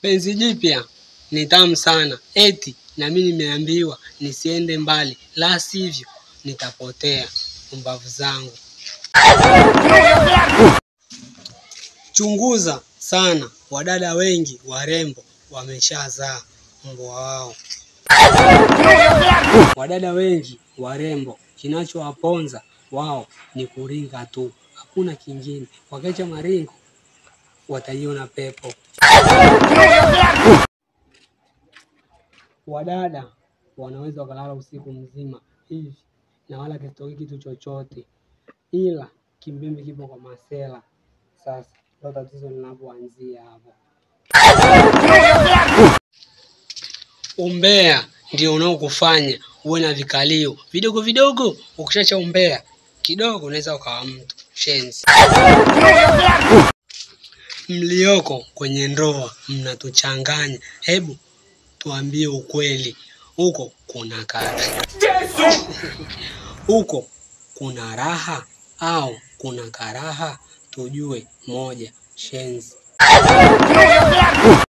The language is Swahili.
Penzi jipya ni tamu sana. Eti na mimi nimeambiwa nisiende mbali, la sivyo nitapotea mbavu zangu. Chunguza sana, wadada wengi warembo wameshazaa mbwa wao. Wadada wengi warembo kinachowaponza wao ni kuringa tu, hakuna kingine. Wakiacha maringo wataiona pepo. Wadada wanaweza wakalala usiku mzima hivi na wala kisitokee kitu chochote, ila kimbembe kipo kwa masela. Sasa ndio tatizo linapoanzia hapo. Umbea ndio unaokufanya uwe na vikalio vidogo vidogo. Ukishacha umbea kidogo unaweza ukawa mtu shenzi. Mlioko kwenye ndoa mnatuchanganya. Hebu tuambie ukweli, huko kuna karaha? Huko kuna raha au kuna karaha? Tujue moja, shenzi.